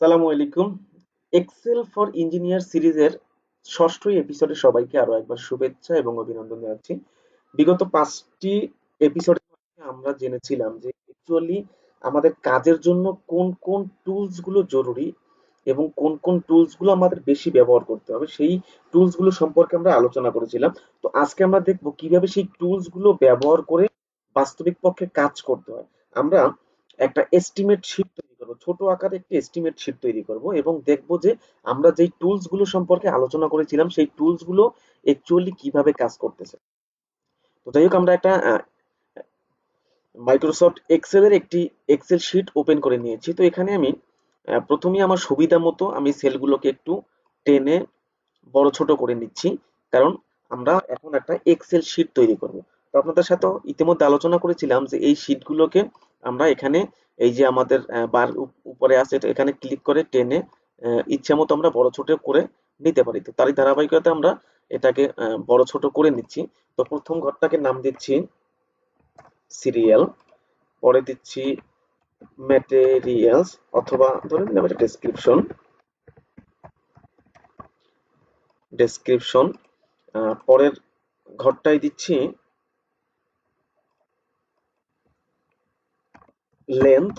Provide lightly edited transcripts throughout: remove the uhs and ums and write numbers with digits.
সালামু আলাইকুম। Excel for engineer সিরিজের ষষ্ঠ এপিসোডে সবাইকে আরো একবার শুভেচ্ছা এবং অভিনন্দন জানাচ্ছি। বিগত 5টি এপিসোডে আমরা জেনেছিলাম যে অ্যাকচুয়ালি আমাদের কাজের জন্য কোন কোন টুলস গুলো জরুরি এবং কোন কোন টুলস গুলো আমাদের বেশি ব্যবহার করতে হবে সেই টুলস গুলো সম্পর্কে আমরা আলোচনা করেছিলাম। তো আজকে আমরা দেখব কিভাবে সেই টুলস গুলো ব্যবহার করে বাস্তবিক পক্ষে কাজ করতে হয়। আমরা একটা এস্টিমেট শীট তৈরি করব, ছোট আকারে একটি এস্টিমেট শীট তৈরি করব এবং দেখব যে আমরা যেই টুলস গুলো সম্পর্কে আলোচনা করেছিলাম সেই টুলস গুলো অ্যাকচুয়ালি কিভাবে কাজ করতেছে। তো যাই হোক, আমরা একটা মাইক্রোসফট এক্সেলের একটি এক্সেল শিট ওপেন করে নিয়েছি। তো এখানে আমি প্রথমেই আমার সুবিধা মতো আমি সেলগুলোকে একটু টেনে বড় ছোট করে নিচ্ছি, কারণ আমরা এখন একটা এক্সেল শিট তৈরি করব। তো আপনাদের সাথে ইতিমধ্যে আলোচনা করেছিলাম যে এই শিটগুলোকে আমরা এখানে এই যে আমাদের বার উপরে আছে এটা এখানে ক্লিক করে টেনে ইচ্ছা মতো আমরা বড় ছোট করে নিতে পারি। তো তারই ধারাবাহিকতায় আমরা এটাকে বড় ছোট করে নিচ্ছি। তো প্রথম ঘরটাকে নাম দিচ্ছি সিরিয়াল, পরে দিচ্ছি ম্যাটেরিয়ালস, অথবা ধরে নিলাম এটা ডেসক্রিপশন। ডেসক্রিপশন পরের ঘরটায় দিচ্ছি লেন্থ,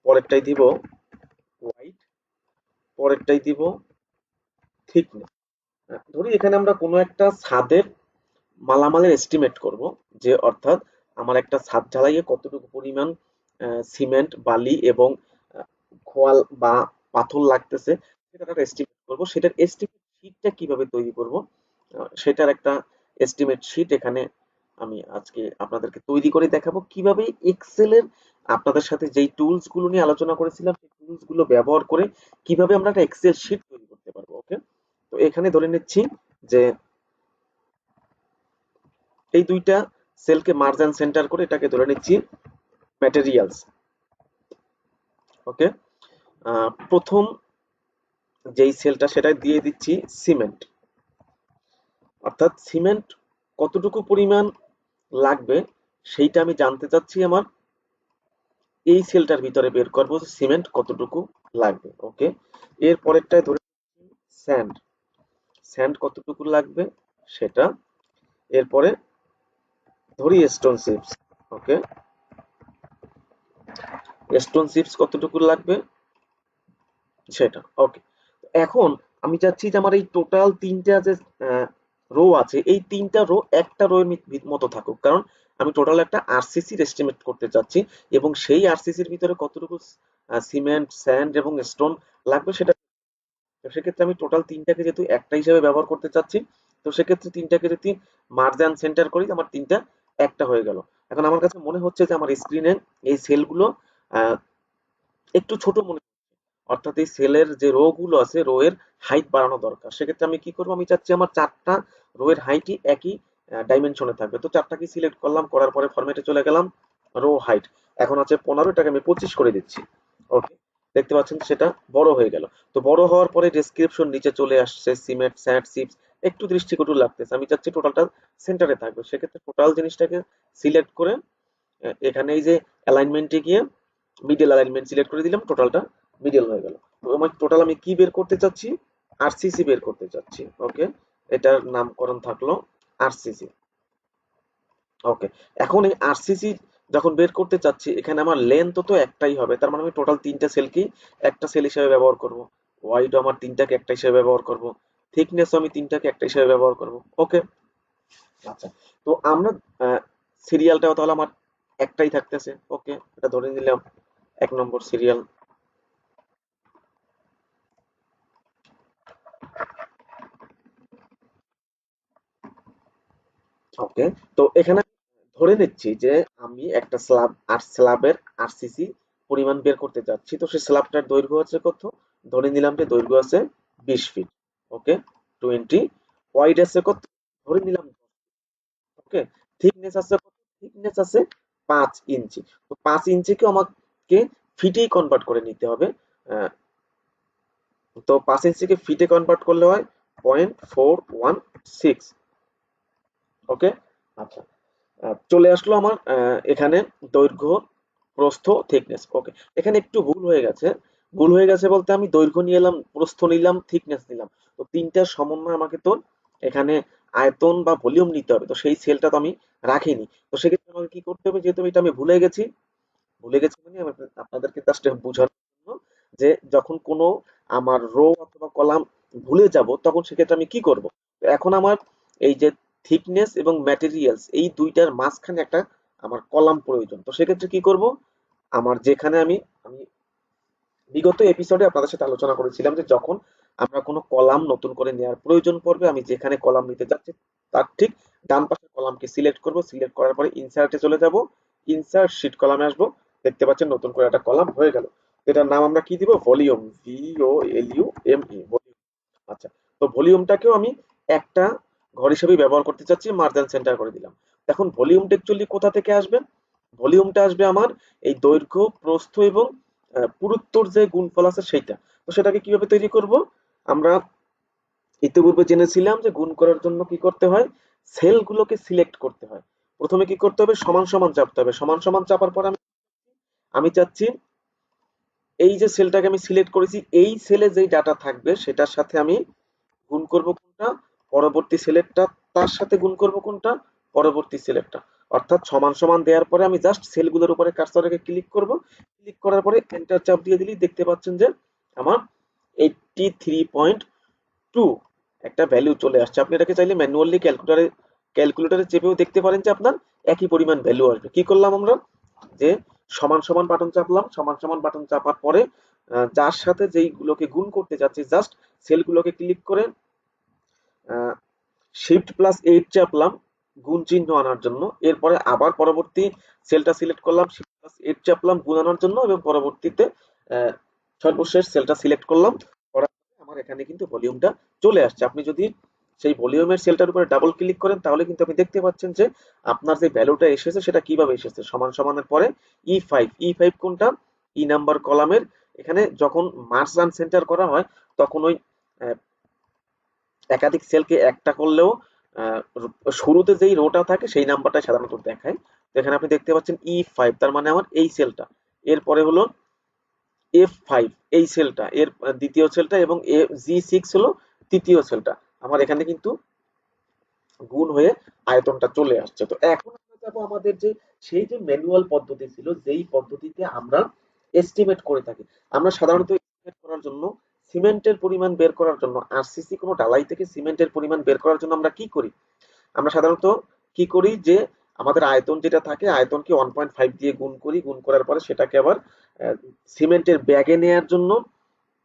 পরেরটাই দিব ওয়াইড, পরেরটাই দিব থিকনেস। ধরি এখানে আমরা কোনো একটা ছাদের মালামালের এস্টিমেট করব, যে অর্থাৎ আমার একটা ছাদ ঢালাইয়ে কতটুকু পরিমাণ সিমেন্ট, বালি এবং খোয়াল বা পাথর লাগতেছে সেটার একটা এস্টিমেট করব। সেটার এস্টিমেট শীটটা কিভাবে তৈরি করব, সেটার একটা এস্টিমেট শীট এখানে আমি আজকে আপনাদেরকে তৈরি করে দেখাবো কিভাবে এক্সেলের আপনাদের সাথে যেই টুলস গুলো নিয়ে আলোচনা করেছিলাম সেই টুলস গুলো ব্যবহার করে কিভাবে আমরা একটা এক্সেল শীট তৈরি করতে পারবো। ওকে, তো এখানে ধরে নিচ্ছি যে এই দুইটা সেলকে মার্জ এন্ড সেন্টার করে এটাকে ধরে নিচ্ছি ম্যাটেরিয়ালস। ওকে, প্রথম যেই সেলটা সেটা দিয়ে দিচ্ছি সিমেন্ট, অর্থাৎ সিমেন্ট কতটুকু পরিমাণ লাগবে সেইটা আমি জানতে চাচ্ছি আমার এই সেলটার ভিতরে বের করবো যে সিমেন্ট কতটুকু লাগবে। ওকে, এর পরেরটায় ধরে স্যান্ড, স্যান্ড কতটুকু লাগবে সেটা। এরপরে ধরি স্টোন চিপস। ওকে, স্টোন চিপস কতটুকু লাগবে সেটা। ওকে, এখন আমি চাচ্ছি যে আমার এই টোটাল তিনটা যে রো আছে এই তিনটা রো একটা রো এর মতো থাকুক, কারণ আমি টোটাল একটা আরসিসি এস্টিমেট করতে চাচ্ছি এবং সেই আরসিসির ভিতরে কতটুকু সিমেন্ট, স্যান্ড এবং স্টোন লাগবে সেটা। তো সেক্ষেত্রে আমি টোটাল তিনটাকে যেহেতু একটা হিসেবে ব্যবহার করতে চাচ্ছি, তো সেক্ষেত্রে তিনটাকে যদি মার্জ অ্যান্ড সেন্টার করি আমার তিনটা একটা হয়ে গেল। এখন আমার কাছে মনে হচ্ছে যে আমার স্ক্রিনে এই সেলগুলো আহ, একটু ছোট মনে, অর্থাৎ এই সেলের যে রো গুলো আছে রো এর হাইট বাড়ানো দরকার। সেক্ষেত্রে আমি কি করব, আমি চাচ্ছি আমার চারটা রো এর হাইটই একই ডাইমেনশনে থাকবে। তো চারটাকে সিলেক্ট করলাম, করার পরে ফরম্যাটে চলে গেলাম, রো হাইট এখন আছে 15, এটাকে আমি 25 করে দিচ্ছি। ওকে, দেখতে পাচ্ছেন সেটা বড় হয়ে গেল। তো বড় হওয়ার পরে ডেসক্রিপশন নিচে চলে আসছে, সিমেন্ট, স্যান্ড, চিপস একটু দৃষ্টিকটু লাগতেছে, আমি চাচ্ছি টোটালটা সেন্টারে থাকবে। সেক্ষেত্রে টোটাল জিনিসটাকে সিলেক্ট করে এখানে এই যে অ্যালাইনমেন্টে গিয়ে মিডল অ্যালাইনমেন্ট সিলেক্ট করে দিলাম, টোটালটা মিডল হয়ে গেল। তো আমার টোটাল আমি কি বের করতে চাচ্ছি, আরসিসি বের করতে চাচ্ছি। ওকে, এটার নামকরণ থাকলো আরসিসি। ওকে, এখন এই আরসিসি যখন বের করতে চাচ্ছি এখানে আমার লেন্থ তো একটাই হবে, তার মানে আমি টোটাল তিনটা সেলকেই একটা সেল হিসেবে ব্যবহার করব। ওয়াইড আমার তিনটাকে একটা হিসেবে ব্যবহার করব, থিকনেস আমি তিনটাকে একটা হিসেবে ব্যবহার করব। ওকে, আচ্ছা, তো আমরা সিরিয়ালটাও তাহলে আমার একটাই থাকতেছে। ওকে, এটা ধরে নিলাম 1 নম্বর সিরিয়াল। ওকে, তো এখানে ধরে নিচ্ছি যে আমি একটা স্ল্যাব আর স্ল্যাবের আরসিসি পরিমাণ বের করতে চাচ্ছি। তো সেই স্ল্যাবটার দৈর্ঘ্য আছে কত, ধরে নিলাম যে দৈর্ঘ্য আছে 20 ফিট। ওকে, 20, ওয়াইড আছে কত, ধরে নিলাম। ওকে, থিকনেস আছে কত, থিকনেস আছে 5 ইঞ্চি। তো 5 ইঞ্চিকে আমাকে ফিটেই কনভার্ট করে নিতে হবে। আহ, তো 5 ইঞ্চিকে ফিটে কনভার্ট করলে হয় 0.416। ওকে, আচ্ছা, চলে আসলো আমার এখানে দৈর্ঘ্য প্রস্থ থিকনেস। ওকে, এখানে একটু ভুল হয়ে গেছে। ভুল হয়ে গেছে বলতে আমি দৈর্ঘ্য নিয়ে এলাম, প্রস্থ নিলাম, থিকনেস নিলাম। তো তিনটার সমন্বয় আমাকে তো এখানে আয়তন বা ভলিউম নিতে হবে। তো সেই সেলটা তো আমি রাখিনি। তো সেক্ষেত্রে আমাকে কি করতে হবে, যেহেতু এটা আমি ভুলে গেছি মানে আমি আপনাদেরকে জাস্ট বোঝানোর জন্য যে যখন কোনো আমার রো অথবা কলাম ভুলে যাব তখন সেক্ষেত্রে আমি কি করব। তো এখন আমার এই যে থিকনেস এবং ম্যাটেরিয়ালস এই দুইটার মাঝখানে একটা আমার কলাম প্রয়োজন। তো সেক্ষেত্রে কি করব, আমার যেখানে আমি আমি বিগত এপিসোডে আপনাদের সাথে আলোচনা করেছিলাম যে যখন আমরা কোনো কলাম নতুন করে নেওয়ার প্রয়োজন পড়বে, আমি যেখানে কলাম নিতে যাচ্ছি তার ঠিক ডান পাশের কলামকে সিলেক্ট করব। সিলেক্ট করার পরে ইনসার্টে চলে যাব, ইনসার্ট শীট কলামে আসবো। দেখতে পাচ্ছেন নতুন করে একটা কলাম হয়ে গেল। এটার নাম আমরা কি দিব, ভলিউম, VOLUME, ভলিউম। আচ্ছা, তো ভলিউমটাকেও আমি একটা ঘর হিসেবে ব্যবহার করতে চাচ্ছি, মার্জিন সেন্টার করে দিলাম। এখন ভলিউমটা অ্যাকচুয়ালি কোথা থেকে আসবে, ভলিউমটা আসবে আমার এই দৈর্ঘ্য, প্রস্থ এবং পুরুত্বর যে গুণফল আছে সেইটা। তো সেটাকে কিভাবে তৈরি করব, আমরা ইতিপূর্বে জেনেছিলাম যে গুণ করার জন্য কি করতে হয়, সেলগুলোকে সিলেক্ট করতে হয়। প্রথমে কি করতে হবে, সমান সমান চাপতে হবে। সমান সমান চাপার পর আমি আমি চাচ্ছি এই যে সেলটাকে আমি সিলেক্ট করেছি এই সেলে যেই ডাটা থাকবে সেটার সাথে আমি গুণ করব কোনটা, পরবর্তী সেলেক্টটা, তার সাথে গুণ করব কোনটা, পরবর্তী সেলেক্টটা। অর্থাৎ সমান সমান দেওয়ার পরে আমি জাস্ট সেলগুলোর উপরে কার্সর রেখে ক্লিক করব। ক্লিক করার পরে এন্টার চাপ দিয়ে দিলেই দেখতে পাচ্ছেন যে আমার 83.2 একটা ভ্যালু চলে আসছে। আপনি এটাকে চাইলে ম্যানুয়ালি ক্যালকুলেটরে চেপেও দেখতে পারেন যে আপনার একই পরিমাণ ভ্যালু আসবে। কি করলাম আমরা, যে সমান সমান বাটন চাপলাম, সমান সমান বাটন চাপার পরে যার সাথে যেইগুলোকে গুণ করতে যাচ্ছি জাস্ট সেলগুলোকে ক্লিক করে শিফট+8 চাপলাম গুণ চিহ্ন আনার জন্য। এরপরে আবার পরবর্তী সেলটা সিলেক্ট করলাম, শিফট+8 চাপলাম গুণ আনার জন্য, এবং পরবর্তীতে আহ, সর্বশেষ সেলটা সিলেক্ট করলাম। করার পরে আমার এখানে কিন্তু ভলিউমটা চলে আসছে। আপনি যদি সেই ভলিউমের সেলটার উপরে ডাবল ক্লিক করেন তাহলে কিন্তু আপনি দেখতে পাচ্ছেন যে আপনার যে ভ্যালুটা এসেছে সেটা কিভাবে এসেছে। সমান সমানের পরে E5 কোনটা, নাম্বার কলামের এখানে যখন মার্জ সেন্টার করা হয় তখন ওই আহ, একাধিক সেলকে একটা করলেও শুরুতে যেই রোটা থাকে সেই নাম্বারটা সাধারণত দেখায়। তো এখানে আপনি দেখতে পাচ্ছেন E5, তার মানে আমার এই সেলটা। এরপরে হলো F5, এই সেলটা এর দ্বিতীয় সেলটা, এবং G6 হলো তৃতীয় সেলটা। আমার এখানে কিন্তু গুণ হয়ে আয়তনটা চলে আসছে। তো এখন আমরা যাবো আমাদের যে সেই যে ম্যানুয়াল পদ্ধতি ছিল যেই পদ্ধতিতে আমরা এস্টিমেট করে থাকি। আমরা সাধারণত এস্টিমেট করার জন্য সিমেন্টের পরিমাণ বের করার জন্য, আরসিসি কোনো ঢালাই থেকে সিমেন্টের পরিমাণ বের করার জন্য আমরা কি করি, আমরা সাধারণত কি করি যে আমাদের আয়তন যেটা থাকে আয়তনকে 1.5 দিয়ে গুণ করি। গুণ করার পরে সেটাকে আবার সিমেন্টের ব্যাগে নেয়ার জন্য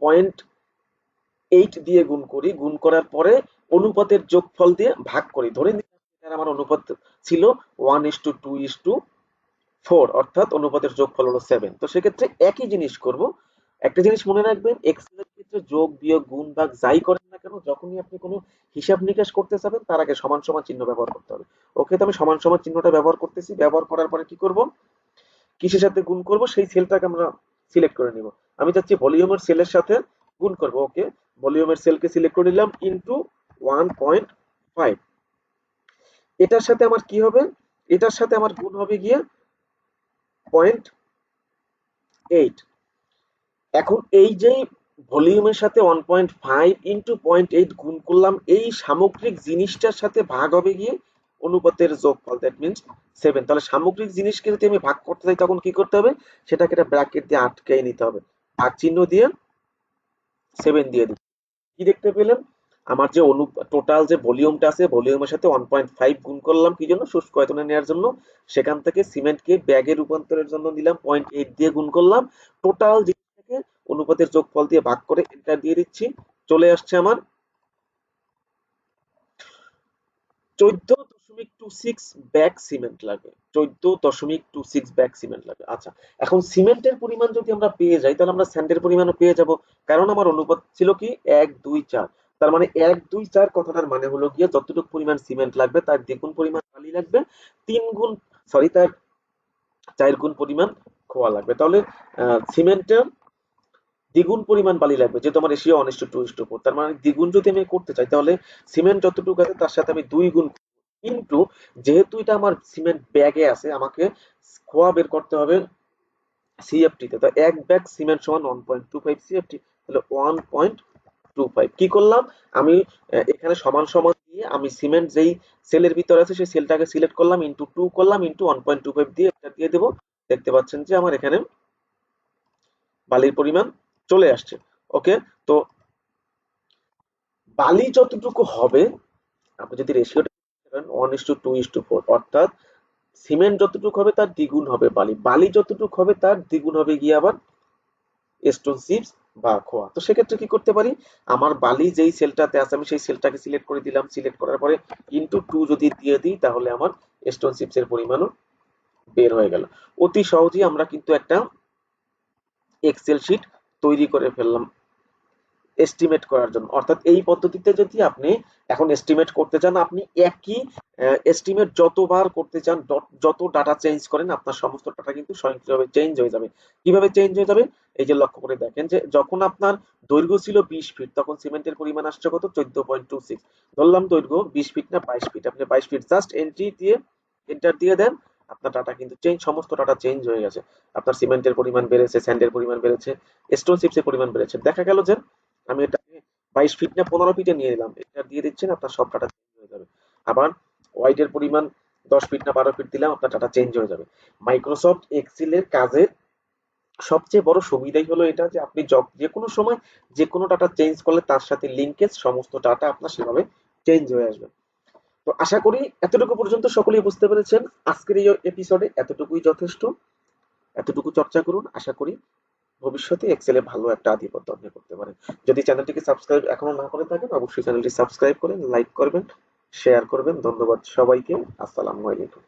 0.8 দিয়ে গুণ করি। গুণ করার পরে অনুপাতের যোগফল দিয়ে ভাগ করি। ধরে নিলাম এখানে আমার অনুপাত ছিল 1:2:4, অর্থাৎ অনুপাতের যোগফল হলো 7। তো সেক্ষেত্রে একই জিনিস করব। একটা জিনিস মনে রাখবেন, এক্সেল এর ক্ষেত্রে যোগ বিয়োগ গুণ ভাগ যাই করেন না কেন, যখনই আপনি কোনো হিসাব নিকাশ করতে যাবেন তার আগে সমান সমান চিহ্ন ব্যবহার করতে হবে। ওকে, তো আমি সমান সমান চিহ্নটা ব্যবহার করতেছি। ব্যবহার করার পরে কি করব, কিসের সাথে গুণ করব সেই সেলটাকে আমরা সিলেক্ট করে নিব। আমি চাচ্ছি ভলিউমের সেলের সাথে গুণ করব। ওকে, ভলিউমের সেলকে সিলেক্ট করে নিলাম ইনটু 1.5। এটার সাথে আমার কি হবে, এটার সাথে আমার গুণ হবে গিয়ে 0.8। এখন এই যে ভলিউমের সাথে 1.5 ইন্টু 0.8 গুণ করলাম, এই সামগ্রিক জিনিসটার সাথে ভাগ হবে গিয়ে অনুপাতের যোগফল, দ্যাট মিনস 7। তাহলে সামগ্রিক জিনিসকে যদি আমি ভাগ করতে চাই তখন কি করতে হবে, সেটাকে একটা ব্র্যাকেট দিয়ে আটকে নিতে হবে, ভাগ চিহ্ন দিয়ে 7 দিয়ে দিই। কি দেখতে পেলেন, আমার যে টোটাল যে ভলিউমটা আছে ভলিউমের সাথে 1.5 গুণ করলাম কি জন্য, শুষ্ক আয়তনে নেওয়ার জন্য। সেখান থেকে সিমেন্টকে ব্যাগে রূপান্তরের জন্য নিলাম 0.8 দিয়ে গুণ করলাম। টোটাল জিনিসটাকে অনুপাতের যোগফল দিয়ে ভাগ করে এন্টার দিয়ে দিচ্ছি। চলে আসছে আমার 14.26 ব্যাগ সিমেন্ট লাগে। 14.26 ব্যাগ সিমেন্ট লাগে। আচ্ছা, এখন সিমেন্টের পরিমাণ যদি আমরা পেয়ে যাই তাহলে আমরা স্যান্ডের পরিমাণও পেয়ে যাব। কারণ আমার অনুপাত ছিল কি 1:2:4। তার মানে 1:2:4 কথাটার মানে হলো গিয়ে যতটুকু পরিমাণ সিমেন্ট লাগবে তার দ্বিগুণ পরিমাণ বালি লাগবে, 3 গুণ, সরি, তার 4 গুণ পরিমাণ খোয়া লাগবে। তাহলে সিমেন্টের দ্বিগুণ পরিমাণ বালি লাগবে, যেহেতু আমার রেশিও 1:2:4। তার মানে দ্বিগুণ যদি আমি করতে চাই তাহলে সিমেন্ট যতটুকু আছে তার সাথে আমি 2 গুণ। কিন্তু যেহেতু এটা আমার সিমেন্ট ব্যাগে আছে আমাকে খোয়া বের করতে হবে সিএফটি তে, তো 1 ব্যাগ সিমেন্ট সমান 1.25 সিএফটি, তাহলে 1.25 কি করলাম আমি, এখানে সমান সমান দিয়ে আমি সিমেন্ট যেই সেলের ভিতরে আছে সেই সেলটাকে সিলেক্ট করলাম, ইনটু 2 করলাম, ইনটু 1.25 দিয়ে এটা দিয়ে দেবো। দেখতে পাচ্ছেন যে আমার এখানে বালির পরিমাণ চলে আসছে। ওকে, তো বালি যতটুকু হবে, আপনি যদি রেশিওটা 1:2:4, অর্থাৎ সিমেন্ট যতটুকু হবে তার দ্বিগুণ হবে বালি, বালি যতটুকু হবে তার দ্বিগুণ হবে গিয়ে আবার স্টোন চিপস বা খোয়া। তো সেক্ষেত্রে কি করতে পারি, আমার বালি যেই সেলটাতে আছে আমি সেই সেলটাকে সিলেক্ট করে দিলাম, সিলেক্ট করার পরে ইনটু 2 যদি দিয়ে দিই তাহলে আমার স্টোন চিপস এর পরিমাণও বের হয়ে গেল। অতি সহজেই আমরা কিন্তু একটা এক্সেল শিট তৈরি করে ফেললাম এস্টিমেট করার জন্য। অর্থাৎ এই পদ্ধতিতে যদি আপনি এখন এস্টিমেট করতে চান, আপনি একই এস্টিমেট যতবার করতে চান, যত ডাটা চেঞ্জ করেন, আপনার সমস্ত ডাটা কিন্তু স্বয়ংক্রিয়ভাবে চেঞ্জ হয়ে যাবে। কিভাবে চেঞ্জ হয়ে যাবে, এই যে লক্ষ্য করে দেখেন যে যখন আপনার দৈর্ঘ্য ছিল 20 ফিট, তখন সিমেন্টের পরিমাণ আসছে কত, 14.26। ধরলাম দৈর্ঘ্য 20 ফিট না 22 ফিট, আপনি 22 ফিট জাস্ট এন্ট্রি দিয়ে এন্টার দিয়ে দেন, আপনার ডাটা কিন্তু চেঞ্জ, সমস্ত ডাটা চেঞ্জ হয়ে গেছে। আপনার সিমেন্টের পরিমাণ বেড়েছে, স্যান্ডের পরিমাণ বেড়েছে, স্টোন চিপসের পরিমাণ বেড়েছে। দেখা গেল যে আমি এটাকে 22 ফিট না 15 ফিটে নিয়ে নিলাম, এটা দিয়ে দিচ্ছেন, আপনার সব ডাটা চেঞ্জ হয়ে যাবে। আবার ওয়াইড এর পরিমাণ 10 ফিট না 12 ফিট দিলাম, আপনার ডাটা চেঞ্জ হয়ে যাবে। মাইক্রোসফট এক্সেল এর কাজের সবচেয়ে বড় সুবিধাই হলো এটা যে আপনি যে কোনো সময় যে কোনো ডাটা চেঞ্জ করলে তার সাথে লিঙ্কেজ সমস্ত ডাটা আপনার সেভাবে চেঞ্জ হয়ে আসবে। তো আশা করি এতটুকু পর্যন্ত সকলেই বুঝতে পেরেছেন। আজকের এই এপিসোডে এতটুকুই যথেষ্ট, এতটুকু চর্চা করুন। আশা করি ভবিষ্যতে এক্সেলে ভালো একটা আধিপত্য আপনি করতে পারেন। যদি চ্যানেলটিকে সাবস্ক্রাইব এখনো না করে থাকেন, অবশ্যই চ্যানেলটি সাবস্ক্রাইব করেন, লাইক করবেন, শেয়ার করবেন। ধন্যবাদ সবাইকে। আসসালামু আলাইকুম।